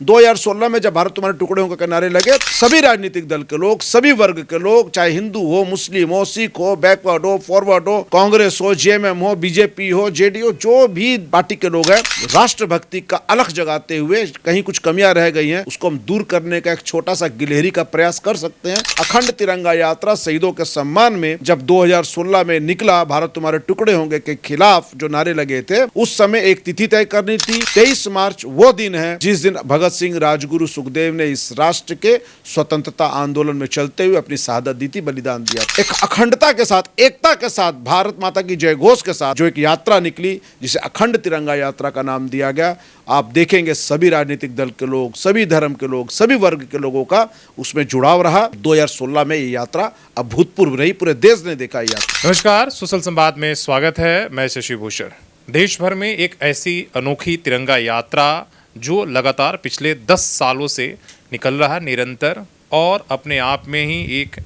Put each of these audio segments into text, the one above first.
2016 में जब भारत तुम्हारे टुकड़े होकर के नारे लगे, सभी राजनीतिक दल के लोग, सभी वर्ग के लोग, चाहे हिंदू हो, मुस्लिम हो, सिख हो, बैकवर्ड हो, फॉरवर्ड हो, कांग्रेस हो, जेएमएम हो, बीजेपी हो, जेडीयू, जो भी पार्टी के लोग हैं, राष्ट्रभक्ति का अलख जगाते हुए कहीं कुछ कमियां रह गई हैं, उसको हम दूर करने का एक छोटा सा गिलहरी का प्रयास कर सकते हैं। अखंड तिरंगा यात्रा शहीदों के सम्मान में जब 2016 में निकला, भारत तुम्हारे टुकड़े होंगे के खिलाफ जो नारे लगे थे, उस समय एक तिथि तय करनी थी। 23 मार्च वो दिन है जिस दिन भगत सिंह, राजगुरु, सुखदेव ने इस राष्ट्र के स्वतंत्रता आंदोलन में चलते हुए अपनी शहादत दी थी, बलिदान दिया। एक अखंडता के साथ, एकता के साथ, भारत माता की जय घोष के साथ जो एक यात्रा निकली, जिसे अखंड तिरंगा यात्रा का नाम दिया गया। आप देखेंगे सभी राजनीतिक दल के लोग, सभी धर्म के लोग, सभी वर्ग के लोगों का उसमें जुड़ाव रहा। 2016 में ये यात्रा अभूतपूर्व रही, पूरे देश ने देखा ये यात्रा। नमस्कार, सुशल संवाद में स्वागत है। मैं शशि भूषण। देश भर में एक ऐसी अनोखी तिरंगा यात्रा जो लगातार पिछले 10 सालों से निकल रहा निरंतर, और अपने आप में ही एक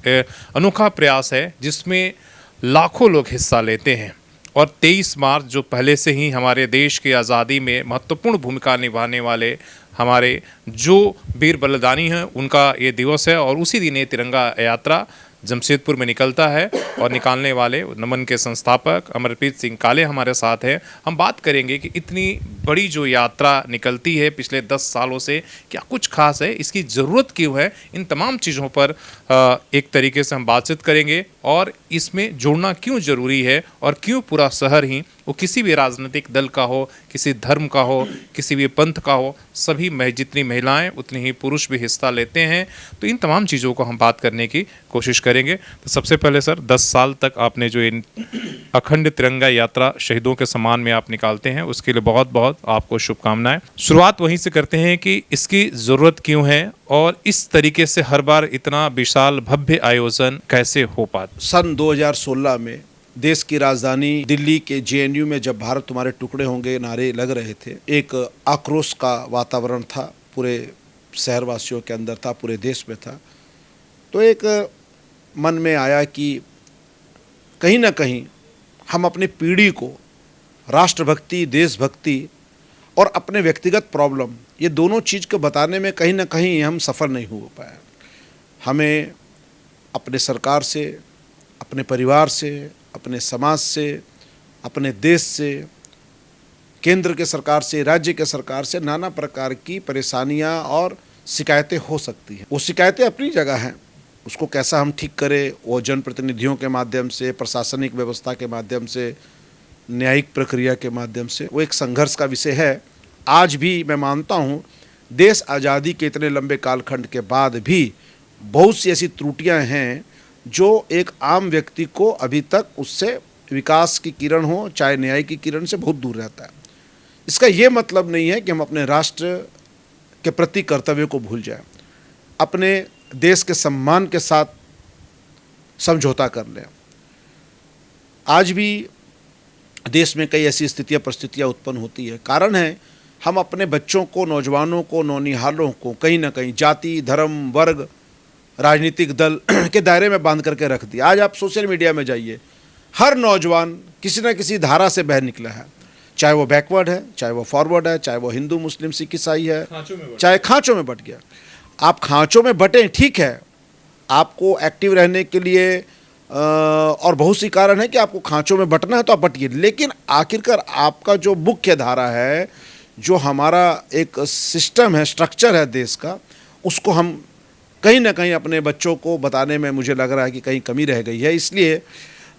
अनोखा प्रयास है जिसमें लाखों लोग हिस्सा लेते हैं। और 23 मार्च जो पहले से ही हमारे देश की आज़ादी में महत्वपूर्ण भूमिका निभाने वाले हमारे जो वीर बलिदानी हैं, उनका ये दिवस है। और उसी दिन ये तिरंगा यात्रा जमशेदपुर में निकलता है और निकालने वाले नमन के संस्थापक अमरप्रीत सिंह काले हमारे साथ हैं। हम बात करेंगे कि इतनी बड़ी जो यात्रा निकलती है पिछले 10 सालों से, क्या कुछ खास है, इसकी ज़रूरत क्यों है, इन तमाम चीज़ों पर एक तरीके से हम बातचीत करेंगे। और इसमें जुड़ना क्यों ज़रूरी है और क्यों पूरा शहर ही, वो किसी भी राजनीतिक दल का हो, किसी धर्म का हो, किसी भी पंथ का हो, सभी जितनी महिलाएं उतनी ही पुरुष भी हिस्सा लेते हैं। तो इन तमाम चीज़ों को हम बात करने की कोशिश करेंगे। तो सबसे पहले सर, 10 साल तक आपने जो इन अखंड तिरंगा यात्रा शहीदों के सम्मान में आप निकालते हैं, उसके लिए बहुत बहुत आपको शुभकामनाएं। शुरुआत वहीं से करते हैं कि इसकी ज़रूरत क्यों है और इस तरीके से हर बार इतना विशाल भव्य आयोजन कैसे हो पाता। सन 2016 में देश की राजधानी दिल्ली के जेएनयू में जब भारत तुम्हारे टुकड़े होंगे नारे लग रहे थे, एक आक्रोश का वातावरण था, पूरे शहरवासियों के अंदर था, पूरे देश में था। तो एक मन में आया कि कहीं ना कहीं हम अपनी पीढ़ी को राष्ट्रभक्ति, देशभक्ति और अपने व्यक्तिगत प्रॉब्लम, ये दोनों चीज़ को बताने में कहीं ना कहीं हम सफल नहीं हो पाए। हमें अपने सरकार से, अपने परिवार से, अपने समाज से, अपने देश से, केंद्र के सरकार से, राज्य के सरकार से नाना प्रकार की परेशानियां और शिकायतें हो सकती हैं। वो शिकायतें अपनी जगह हैं, उसको कैसा हम ठीक करें, वो जनप्रतिनिधियों के माध्यम से, प्रशासनिक व्यवस्था के माध्यम से, न्यायिक प्रक्रिया के माध्यम से, वो एक संघर्ष का विषय है। आज भी मैं मानता हूँ, देश आज़ादी के इतने लंबे कालखंड के बाद भी बहुत सी ऐसी त्रुटियाँ हैं जो एक आम व्यक्ति को अभी तक उससे विकास की किरण हो, चाहे न्याय की किरण से बहुत दूर रहता है। इसका ये मतलब नहीं है कि हम अपने राष्ट्र के प्रति कर्तव्य को भूल जाएं, अपने देश के सम्मान के साथ समझौता कर लें। आज भी देश में कई ऐसी स्थितियां, परिस्थितियां उत्पन्न होती है। कारण है, हम अपने बच्चों को, नौजवानों को, नौनिहालों को कहीं ना कहीं जाति, धर्म, वर्ग, राजनीतिक दल के दायरे में बांध करके रख दिया। आज आप सोशल मीडिया में जाइए, हर नौजवान किसी न किसी धारा से बाहर निकला है, चाहे वो बैकवर्ड है, चाहे वो फॉरवर्ड है, चाहे वो हिंदू, मुस्लिम, सिख, ईसाई है, चाहे खांचों में बट गया। आप खांचों में बटें, ठीक है, आपको एक्टिव रहने के लिए और बहुत सी कारण है कि आपको खांचों में बटना है तो आप बटिए, लेकिन आखिरकार आपका जो मुख्य धारा है, जो हमारा एक सिस्टम है, स्ट्रक्चर है देश का, उसको हम कहीं ना कहीं अपने बच्चों को बताने में मुझे लग रहा है कि कहीं कमी रह गई है। इसलिए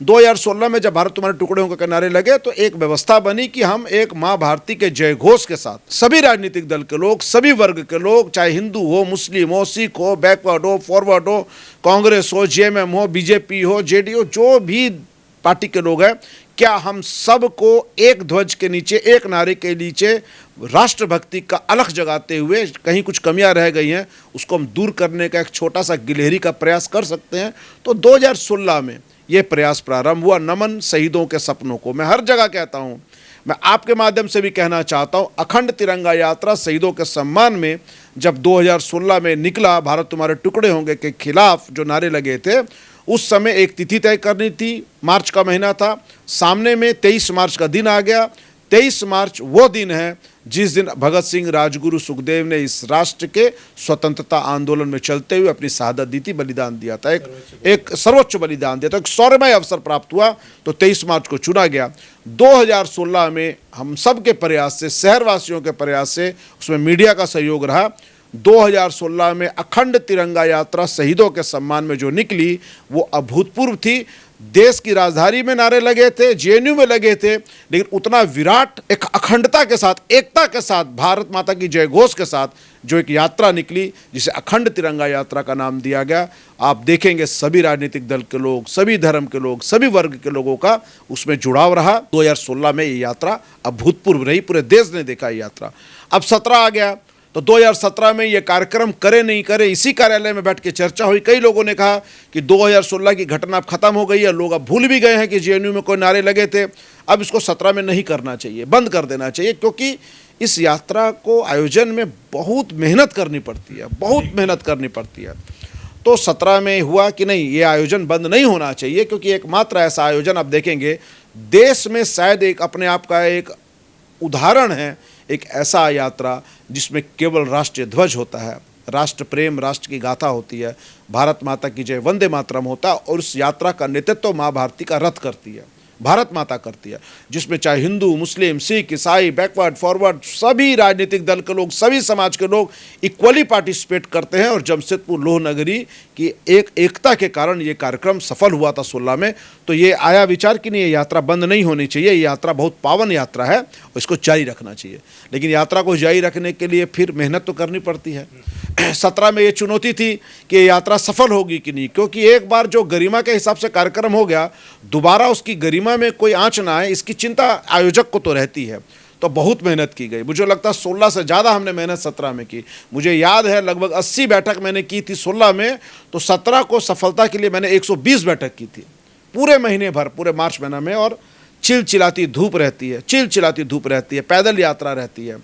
2016 में जब भारत तुम्हारे टुकड़े होकर नारे लगे, तो एक व्यवस्था बनी कि हम एक माँ भारती के जय घोष के साथ सभी राजनीतिक दल के लोग, सभी वर्ग के लोग, चाहे हिंदू हो, मुस्लिम हो, सिख हो, बैकवर्ड हो, फॉरवर्ड हो, कांग्रेस हो, जेएमएम हो, बीजेपी हो, जेडीयू, जो भी पार्टी के लोग हैं, क्या हम सबको एक ध्वज के नीचे, एक नारे के नीचे राष्ट्रभक्ति का अलख जगाते हुए कहीं कुछ कमियां रह गई हैं, उसको हम दूर करने का एक छोटा सा गिलहरी का प्रयास कर सकते हैं। तो 2016 में ये प्रयास प्रारंभ हुआ। नमन शहीदों के सपनों को मैं हर जगह कहता हूँ, मैं आपके माध्यम से भी कहना चाहता हूँ, अखंड तिरंगा यात्रा शहीदों के सम्मान में जब 2016 में निकला, भारत तुम्हारे टुकड़े होंगे के खिलाफ जो नारे लगे थे, उस समय एक तिथि तय करनी थी, मार्च का महीना था, सामने में 23 मार्च का दिन आ गया। 23 मार्च वो दिन है जिस दिन भगत सिंह, राजगुरु, सुखदेव ने इस राष्ट्र के स्वतंत्रता आंदोलन में चलते हुए अपनी शहादत दी थी, बलिदान दिया था, एक सर्वोच्च बलिदान दिया था, एक शौर्यमय अवसर प्राप्त हुआ, तो 23 मार्च को चुना गया। 2016 में हम सब के प्रयास से, शहरवासियों के प्रयास से, उसमें मीडिया का सहयोग रहा। 2016 में अखंड तिरंगा यात्रा शहीदों के सम्मान में जो निकली वो अभूतपूर्व थी। देश की राजधानी में नारे लगे थे, जेएनयू में लगे थे, लेकिन उतना विराट एक अखंडता के साथ, एकता के साथ, भारत माता की जय घोष के साथ जो एक यात्रा निकली, जिसे अखंड तिरंगा यात्रा का नाम दिया गया। आप देखेंगे सभी राजनीतिक दल के लोग, सभी धर्म के लोग, सभी वर्ग के लोगों का उसमें जुड़ाव रहा। 2016 में ये यात्रा अभूतपूर्व रही, पूरे देश ने देखा ये यात्रा। अब 17 आ गया, तो 2017 में ये कार्यक्रम करे नहीं करे, इसी कार्यालय में बैठ के चर्चा हुई। कई लोगों ने कहा कि 2016 की घटना अब खत्म हो गई है, लोग अब भूल भी गए हैं कि जेएनयू में कोई नारे लगे थे, अब इसको 17 में नहीं करना चाहिए, बंद कर देना चाहिए, क्योंकि इस यात्रा को आयोजन में बहुत मेहनत करनी पड़ती है, बहुत मेहनत करनी पड़ती है। तो 17 में हुआ कि नहीं, ये आयोजन बंद नहीं होना चाहिए, क्योंकि एकमात्र ऐसा आयोजन आप देखेंगे देश में शायद एक अपने आप का एक उदाहरण है, एक ऐसा यात्रा जिसमें केवल राष्ट्रीय ध्वज होता है, राष्ट्र प्रेम, राष्ट्र की गाथा होती है, भारत माता की जय, वंदे मातरम होता है, और उस यात्रा का नेतृत्व माँ भारती का रथ करती है, भारत माता करती है, जिसमें चाहे हिंदू, मुस्लिम, सिख, ईसाई, बैकवर्ड, फॉरवर्ड, सभी राजनीतिक दल के लोग, सभी समाज के लोग इक्वली पार्टिसिपेट करते हैं। और जमशेदपुर लोह नगरी की एकता के कारण ये कार्यक्रम सफल हुआ था 16 में। तो ये आया विचार कि नहीं, ये यात्रा बंद नहीं होनी चाहिए, ये यात्रा बहुत पावन यात्रा है और इसको जारी रखना चाहिए। लेकिन यात्रा को जारी रखने के लिए फिर मेहनत तो करनी पड़ती है। 17 में ये चुनौती थी कि ये यात्रा सफल होगी कि नहीं, क्योंकि एक बार जो गरिमा के हिसाब से कार्यक्रम हो गया, दोबारा उसकी गरिमा में कोई आंच ना आए, इसकी चिंता आयोजक को तो रहती है। तो बहुत मेहनत की गई, मुझे लगता है 16 से ज़्यादा हमने मेहनत 17 में की। मुझे याद है लगभग 80 बैठक मैंने की थी 16 में, तो 17 को सफलता के लिए मैंने 120 बैठक की थी, पूरे महीने भर, पूरे मार्च महीना में। और चिलचिलाती धूप रहती है, चिलचिलाती धूप रहती है, पैदल यात्रा रहती है।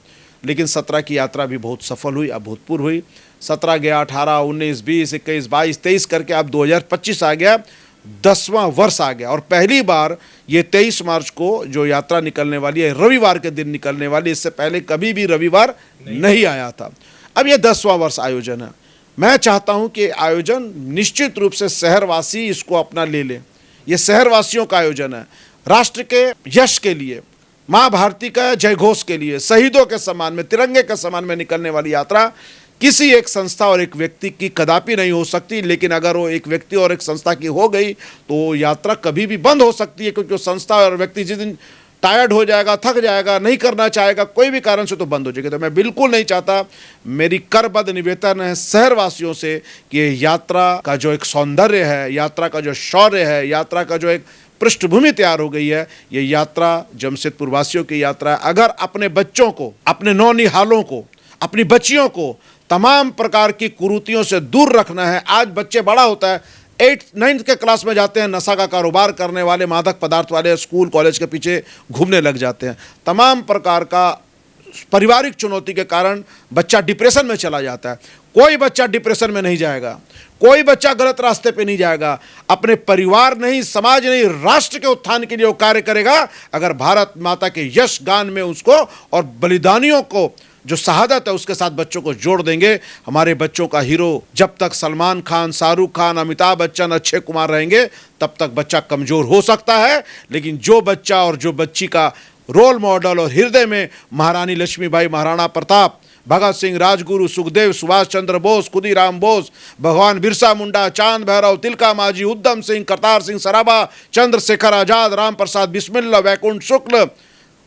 लेकिन 17 की यात्रा भी बहुत सफल हुई, अभूतपूर्व हुई। 17 गया, 18, 19, 20, 21, 22, 23 करके अब 2025 आ गया, 10वां वर्ष आ गया। और पहली बार ये 23 मार्च को जो यात्रा निकलने वाली है, रविवार के दिन निकलने वाली, इससे पहले कभी भी रविवार नहीं आया था। अब ये 10वां वर्ष आयोजन है। मैं चाहता हूं कि आयोजन निश्चित रूप से शहरवासी इसको अपना ले लें। ये शहरवासियों का आयोजन है, राष्ट्र के यश के लिए, माँ भारती का जय घोष के लिए, शहीदों के सम्मान में, तिरंगे के सम्मान में निकलने वाली यात्रा किसी एक संस्था और एक व्यक्ति की कदापि नहीं हो सकती। लेकिन अगर वो एक व्यक्ति और एक संस्था की हो गई तो यात्रा कभी भी बंद हो सकती है, क्योंकि वो संस्था और व्यक्ति जिस दिन टायर्ड हो जाएगा, थक जाएगा, नहीं करना चाहेगा, कोई भी कारण से, तो बंद हो जाएगी। तो मैं बिल्कुल नहीं चाहता, मेरी करबद्ध निवेदन है शहरवासियों से कि ये यात्रा का जो एक सौंदर्य है, यात्रा का जो शौर्य है, यात्रा का जो एक पृष्ठभूमि तैयार हो गई है, ये यात्रा जमशेदपुर वासियों की यात्रा है। अगर अपने बच्चों को, अपने नौनिहालों को, अपनी बच्चियों को तमाम प्रकार की कुरीतियों से दूर रखना है। आज बच्चे बड़ा होता है, 8th 9th के क्लास में जाते हैं, नशा का कारोबार करने वाले, मादक पदार्थ वाले स्कूल कॉलेज के पीछे घूमने लग जाते हैं। तमाम प्रकार का पारिवारिक चुनौती के कारण बच्चा डिप्रेशन में चला जाता है। कोई बच्चा डिप्रेशन में नहीं जाएगा, कोई बच्चा गलत रास्ते पे नहीं जाएगा। अपने परिवार नहीं, समाज नहीं, राष्ट्र के उत्थान के लिए वो कार्य करेगा अगर भारत माता के यश गान में उसको और बलिदानियों को जो शहादत है उसके साथ बच्चों को जोड़ देंगे। हमारे बच्चों का हीरो जब तक सलमान खान, शाहरुख खान, अमिताभ बच्चन, अक्षय कुमार रहेंगे तब तक बच्चा कमजोर हो सकता है। लेकिन जो बच्चा और जो बच्ची का रोल मॉडल और हृदय में महारानी लक्ष्मीबाई, महाराणा प्रताप, भगत सिंह, राजगुरु, सुखदेव, सुभाष चंद्र बोस, खुदीराम बोस, भगवान बिरसा मुंडा, चांद भैरव, तिलका मांझी, उद्धम सिंह, करतार सिंह सराभा, चंद्रशेखर आजाद, राम प्रसाद बिस्मिल्ला, वैकुंठ शुक्ल,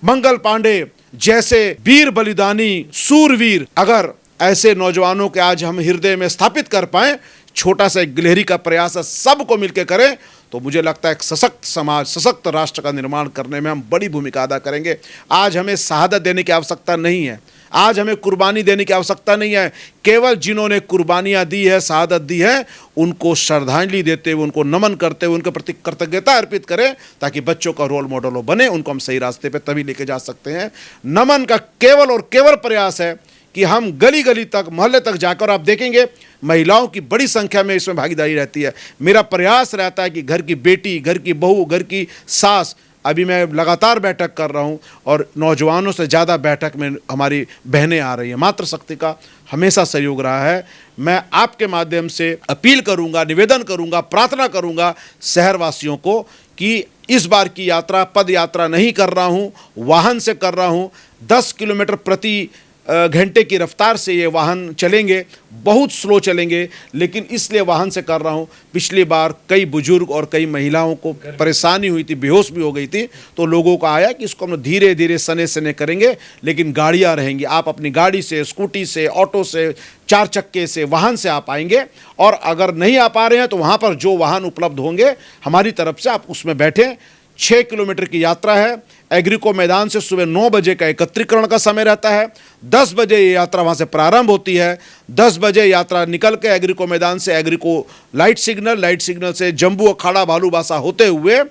मंगल पांडे जैसे वीर बलिदानी सूरवीर, अगर ऐसे नौजवानों के आज हम हृदय में स्थापित कर पाएं, छोटा सा एक गिलहरी का प्रयास है, सबको मिलकर करें, तो मुझे लगता है एक सशक्त समाज, सशक्त राष्ट्र का निर्माण करने में हम बड़ी भूमिका अदा करेंगे। आज हमें शहादत देने की आवश्यकता नहीं है, आज हमें कुर्बानी देने की आवश्यकता नहीं है। केवल जिन्होंने कुर्बानियाँ दी है, शहादत दी है, उनको श्रद्धांजलि देते हुए, उनको नमन करते हुए, उनके प्रति कृतज्ञता अर्पित करें, ताकि बच्चों का रोल मॉडल हो बने। उनको हम सही रास्ते पे तभी लेके जा सकते हैं। नमन का केवल और केवल प्रयास है कि हम गली गली तक, मोहल्ले तक जाकर, आप देखेंगे महिलाओं की बड़ी संख्या में इसमें भागीदारी रहती है। मेरा प्रयास रहता है कि घर की बेटी, घर की बहू, घर की सास अभी मैं लगातार बैठक कर रहा हूँ और नौजवानों से ज़्यादा बैठक में हमारी बहनें आ रही हैं। मातृशक्ति का हमेशा सहयोग रहा है। मैं आपके माध्यम से अपील करूँगा, निवेदन करूँगा, प्रार्थना करूँगा शहरवासियों को कि इस बार की यात्रा पद यात्रा नहीं कर रहा हूँ, वाहन से कर रहा हूँ। 10 किलोमीटर प्रति घंटे की रफ्तार से ये वाहन चलेंगे, बहुत स्लो चलेंगे, लेकिन इसलिए वाहन से कर रहा हूँ। पिछली बार कई बुजुर्ग और कई महिलाओं को परेशानी हुई थी, बेहोश भी हो गई थी, तो लोगों को आया कि इसको हम धीरे धीरे सने सने करेंगे, लेकिन गाड़ियाँ रहेंगी। आप अपनी गाड़ी से, स्कूटी से, ऑटो से, 4 चक्के से, वाहन से आप आएंगे। और अगर नहीं आ पा रहे हैं तो वहाँ पर जो वाहन उपलब्ध होंगे हमारी तरफ से आप उसमें बैठें। 6 किलोमीटर की यात्रा है। एग्रीको मैदान से सुबह 9 बजे का एकत्रीकरण का समय रहता है। 10 बजे ये यात्रा वहाँ से प्रारंभ होती है। 10 बजे यात्रा निकल के एग्रीको मैदान से एग्रीको लाइट सिग्नल से जम्बू अखाड़ा भालूबासा होते हुए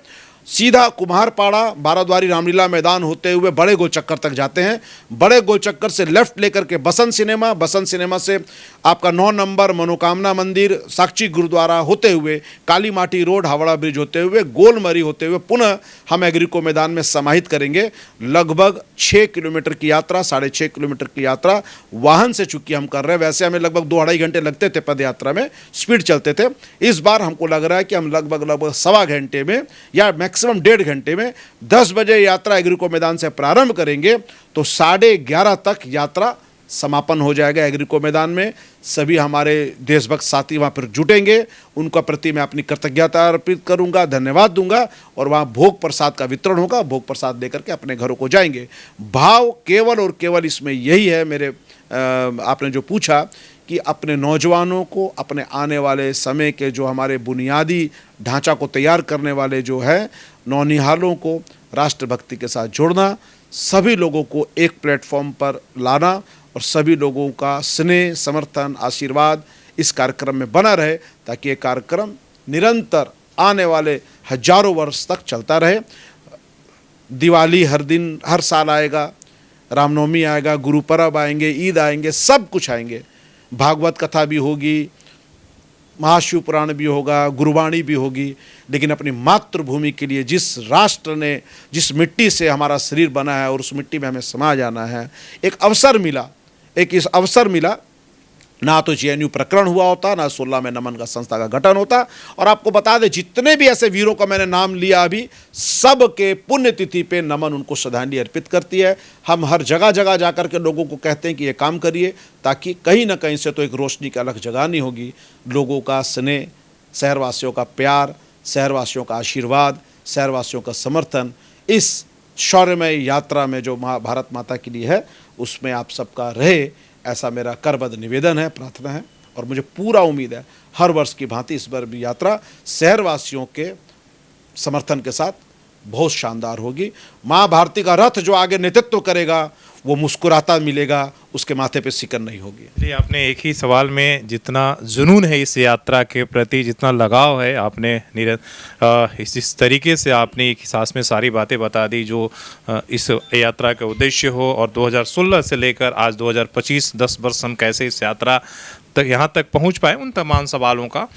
सीधा कुम्हारपाड़ा बाराद्वारी रामलीला मैदान होते हुए बड़े गोल चक्कर तक जाते हैं। बड़े गोल चक्कर से लेफ्ट लेकर के बसंत सिनेमा से आपका 9 नंबर मनोकामना मंदिर, साक्षी गुरुद्वारा होते हुए काली माटी रोड, हावड़ा ब्रिज होते हुए गोलमरी होते हुए पुनः हम एग्रीको मैदान में समाहित करेंगे। लगभग 6 किलोमीटर की यात्रा, 6.5 किलोमीटर की यात्रा वाहन से चूंकि हम कर रहे हैं। वैसे हमें लगभग 2-2.5 घंटे लगते थे पद यात्रा में, स्पीड चलते थे। इस बार हमको लग रहा है कि हम लगभग सवा घंटे में या मैक्सिमम 1.5 घंटे में 10 बजे यात्रा एग्रीको मैदान से प्रारंभ करेंगे तो 11:30 तक यात्रा समापन हो जाएगा एग्रीको मैदान में। सभी हमारे देशभक्त साथी वहाँ पर जुटेंगे, उनका प्रति मैं अपनी कृतज्ञता अर्पित करूँगा, धन्यवाद दूंगा और वहाँ भोग प्रसाद का वितरण होगा। भोग प्रसाद देकर के अपने घरों को जाएंगे। भाव केवल और केवल इसमें यही है, मेरे आपने जो पूछा कि अपने नौजवानों को अपने आने वाले समय के जो हमारे बुनियादी ढांचा को तैयार करने वाले जो है नौनिहालों को राष्ट्रभक्ति के साथ जोड़ना, सभी लोगों को एक प्लेटफॉर्म पर लाना और सभी लोगों का स्नेह, समर्थन, आशीर्वाद इस कार्यक्रम में बना रहे ताकि ये कार्यक्रम निरंतर आने वाले हजारों वर्ष तक चलता रहे। दिवाली हर साल आएगा, रामनवमी आएगा, गुरु पर्व आएंगे, ईद आएंगे, सब कुछ आएंगे। भागवत कथा भी होगी, महाशिव पुराण भी होगा, गुरुवाणी भी होगी, लेकिन अपनी मातृभूमि के लिए जिस राष्ट्र ने, जिस मिट्टी से हमारा शरीर बना है और उस मिट्टी में हमें समा जाना है, एक अवसर मिला। ना तो जेएनयू प्रकरण हुआ होता, ना 16 में नमन का संस्था का गठन होता। और आपको बता दें, जितने भी ऐसे वीरों का मैंने नाम लिया अभी, सब के पुण्यतिथि पे नमन उनको श्रद्धांजलि अर्पित करती है। हम हर जगह जगह जाकर के लोगों को कहते हैं कि ये काम करिए, ताकि कहीं ना कहीं से तो एक रोशनी की अलग जगानी होगी। लोगों का स्नेह, शहरवासियों का प्यार, शहरवासियों का आशीर्वाद, शहरवासियों का समर्थन इस शौर्यमय यात्रा में जो भारत माता के लिए है, उसमें आप सबका रहे, ऐसा मेरा करबद्ध निवेदन है, प्रार्थना है। और मुझे पूरा उम्मीद है हर वर्ष की भांति इस बार भी यात्रा शहरवासियों के समर्थन के साथ बहुत शानदार होगी। माँ भारती का रथ जो आगे नेतृत्व करेगा वो मुस्कुराता मिलेगा, उसके माथे पे सिकन नहीं होगी। जी, आपने एक ही सवाल में जितना जुनून है इस यात्रा के प्रति, जितना लगाव है, आपने इस तरीके से आपने एक सांस में सारी बातें बता दी जो इस यात्रा का उद्देश्य हो। और 2016 से लेकर आज 2025 10 वर्ष हम कैसे इस यात्रा तक यहाँ तक पहुँच पाए, उन तमाम सवालों का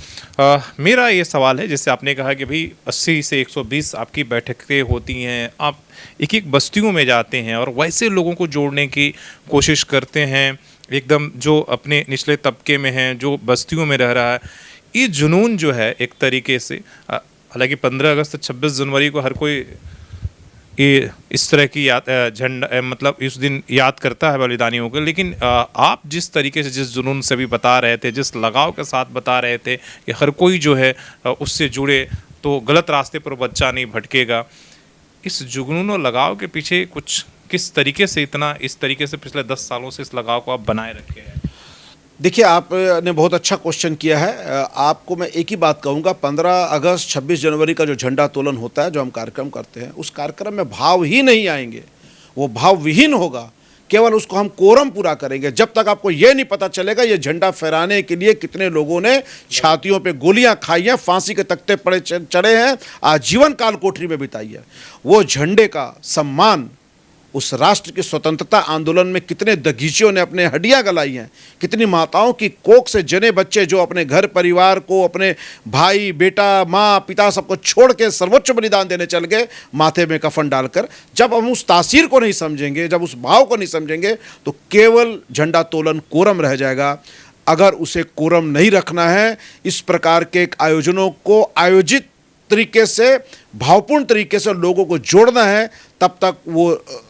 मेरा ये सवाल है, जैसे आपने कहा कि भाई 80 से 120 आपकी बैठकें होती हैं, आप एक एक बस्तियों में जाते हैं और वैसे लोगों को जोड़ने की कोशिश करते हैं, एकदम जो अपने निचले तबके में हैं, जो बस्तियों में रह रहा है। ये जुनून जो है एक तरीके से, हालांकि 15 अगस्त 26 जनवरी को हर कोई ये इस तरह की झंडा मतलब इस दिन याद करता है बलिदानियों को, लेकिन आप जिस तरीके से, जिस जुनून से भी बता रहे थे, जिस लगाव के साथ बता रहे थे कि हर कोई जो है उससे जुड़े तो गलत रास्ते पर बच्चा नहीं भटकेगा, इस जुनून और लगाव के पीछे कुछ किस तरीके से, इतना इस तरीके से पिछले 10 सालों से इस लगाव को आप बनाए रखे हैं? देखिए, आपने बहुत अच्छा क्वेश्चन किया है। आपको मैं एक ही बात कहूँगा, 15 अगस्त 26 जनवरी का जो झंडा तोलन होता है, जो हम कार्यक्रम करते हैं, उस कार्यक्रम में भाव ही नहीं आएंगे, वो भाव विहीन होगा। केवल उसको हम कोरम पूरा करेंगे जब तक आपको ये नहीं पता चलेगा ये झंडा फहराने के लिए कितने लोगों ने छातियों पे गोलियां खाई हैं, फांसी के तख्ते पड़े चढ़े हैं, आजीवन काल कोठरी में बिताई है। वो झंडे का सम्मान उस राष्ट्र की स्वतंत्रता आंदोलन में कितने दगीचियों ने अपने हड्डियां गलाई हैं, कितनी माताओं की कोख से जने बच्चे जो अपने घर परिवार को, अपने भाई बेटा माँ पिता सबको छोड़ के सर्वोच्च बलिदान देने चल गए माथे में कफन डालकर। जब हम उस तासीर को नहीं समझेंगे, जब उस भाव को नहीं समझेंगे, तो केवल झंडा तोलन कोरम रह जाएगा। अगर उसे कोरम नहीं रखना है, इस प्रकार के आयोजनों को आयोजित तरीके से, भावपूर्ण तरीके से लोगों को जोड़ना है, तब तक वो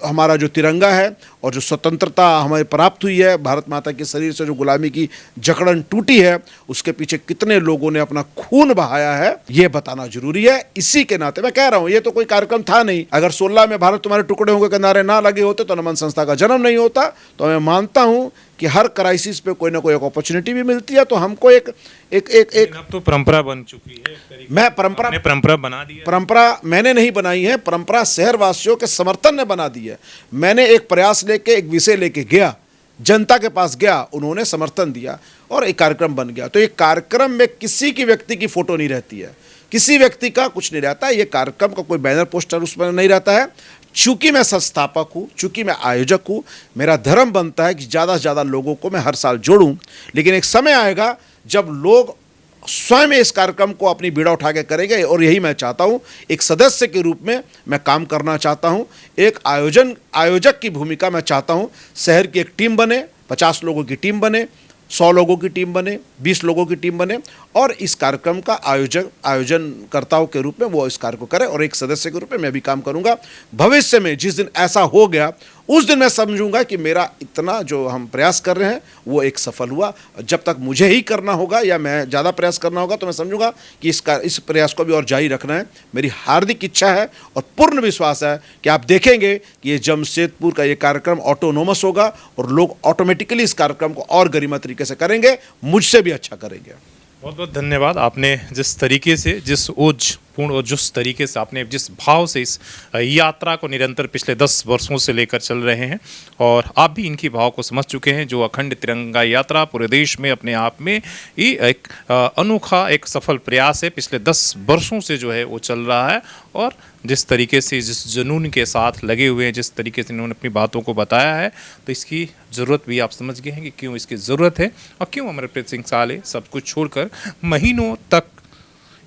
हमारा जो तिरंगा है और जो स्वतंत्रता हमें प्राप्त हुई है, भारत माता के शरीर से जो गुलामी की जकड़न टूटी है, उसके पीछे कितने लोगों ने अपना खून बहाया है, ये बताना जरूरी है। इसी के नाते मैं कह रहा हूँ, ये तो कोई कार्यक्रम था नहीं। अगर 16 में भारत तुम्हारे टुकड़े होंगे के नारे ना लगे होते तो नमन संस्था का जन्म नहीं होता। तो मैं मानता हूँ कि हर क्राइसिस पे कोई ना कोई एक अपॉर्चुनिटी भी मिलती है। तो हमको एक एक एक एक अब तो परंपरा बन चुकी है, मैं परंपरा बना दी है। परंपरा मैंने नहीं बनाई है, परंपरा शहरवासियों के समर्थन ने बना दी है। मैंने एक प्रयास लेके, एक विषय लेके गया, जनता के पास गया, उन्होंने समर्थन दिया और एक कार्यक्रम बन गया। तो एक कार्यक्रम में किसी की व्यक्ति की फोटो नहीं रहती है, किसी व्यक्ति का कुछ नहीं रहता है। ये कार्यक्रम का कोई बैनर पोस्टर उसमें नहीं रहता है। चूंकि मैं संस्थापक हूँ, चूंकि मैं आयोजक हूँ, मेरा धर्म बनता है कि ज़्यादा से ज़्यादा लोगों को मैं हर साल जोड़ूं। लेकिन एक समय आएगा जब लोग स्वयं इस कार्यक्रम को अपनी बीड़ा उठा के करेंगे, और यही मैं चाहता हूँ। एक सदस्य के रूप में मैं काम करना चाहता हूँ, एक आयोजक की भूमिका मैं चाहता हूँ। शहर की एक टीम बने, 50 लोगों की टीम बने, 100 लोगों की टीम बने, 20 लोगों की टीम बने, और इस कार्यक्रम का आयोजनकर्ताओं के रूप में वो इस कार्य को करे, और एक सदस्य के रूप में मैं भी काम करूंगा। भविष्य में जिस दिन ऐसा हो गया, उस दिन मैं समझूंगा कि मेरा इतना जो हम प्रयास कर रहे हैं वो एक सफल हुआ। जब तक मुझे ही करना होगा या मैं ज़्यादा प्रयास करना होगा, तो मैं समझूंगा कि इस प्रयास को भी और जारी रखना है। मेरी हार्दिक इच्छा है और पूर्ण विश्वास है कि आप देखेंगे कि ये जमशेदपुर का ये कार्यक्रम ऑटोनोमस होगा और लोग ऑटोमेटिकली इस कार्यक्रम को और गरिमा तरीके से करेंगे, मुझसे भी अच्छा करेंगे। बहुत बहुत धन्यवाद। आपने जिस तरीके से, जिस ओजपूर्ण और जिस तरीके से आपने जिस भाव से इस यात्रा को निरंतर पिछले 10 वर्षों से लेकर चल रहे हैं, और आप भी इनकी भाव को समझ चुके हैं। जो अखंड तिरंगा यात्रा पूरे देश में अपने आप में ही एक अनोखा, एक सफल प्रयास है। पिछले 10 वर्षों से जो है वो चल रहा है, और जिस तरीके से, जिस जुनून के साथ लगे हुए हैं, जिस तरीके से इन्होंने अपनी बातों को बताया है, तो इसकी ज़रूरत भी आप समझ गए हैं कि क्यों इसकी ज़रूरत है, और क्यों अमरप्रीत सिंह साले सब कुछ छोड़कर महीनों तक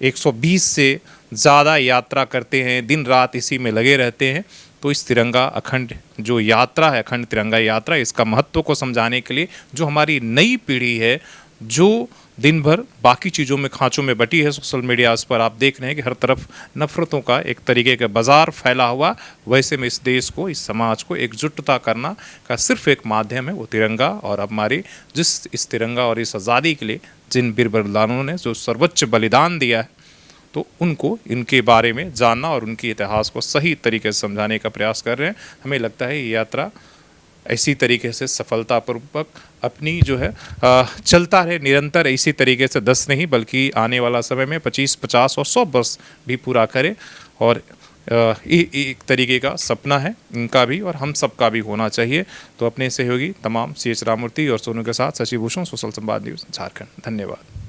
120 से ज़्यादा यात्रा करते हैं, दिन रात इसी में लगे रहते हैं। तो इस तिरंगा अखंड जो यात्रा है, अखंड तिरंगा यात्रा, इसका महत्व को समझाने के लिए जो हमारी नई पीढ़ी है, जो दिन भर बाकी चीज़ों में खांचों में बटी है, सोशल मीडिया पर आप देख रहे हैं कि हर तरफ नफ़रतों का एक तरीके का बाजार फैला हुआ, वैसे में इस देश को, इस समाज को एकजुटता करना का सिर्फ एक माध्यम है, वो तिरंगा। और हमारी जिस इस तिरंगा और इस आज़ादी के लिए जिन वीर बलिदानों ने जो सर्वोच्च बलिदान दिया है, तो उनको, इनके बारे में जानना और उनके इतिहास को सही तरीके से समझाने का प्रयास कर रहे हैं। हमें लगता है ये यात्रा इसी तरीके से सफलतापूर्वक अपनी जो है चलता रहे निरंतर, इसी तरीके से 10 नहीं बल्कि आने वाला समय में 25, 50 और 100 वर्ष भी पूरा करे। और एक तरीके का सपना है इनका भी, और हम सबका भी होना चाहिए। तो अपने सहयोगी तमाम CH राममूर्ति और सोनू के साथ शशि भूषण, सोशल संवाद न्यूज़ झारखंड। धन्यवाद।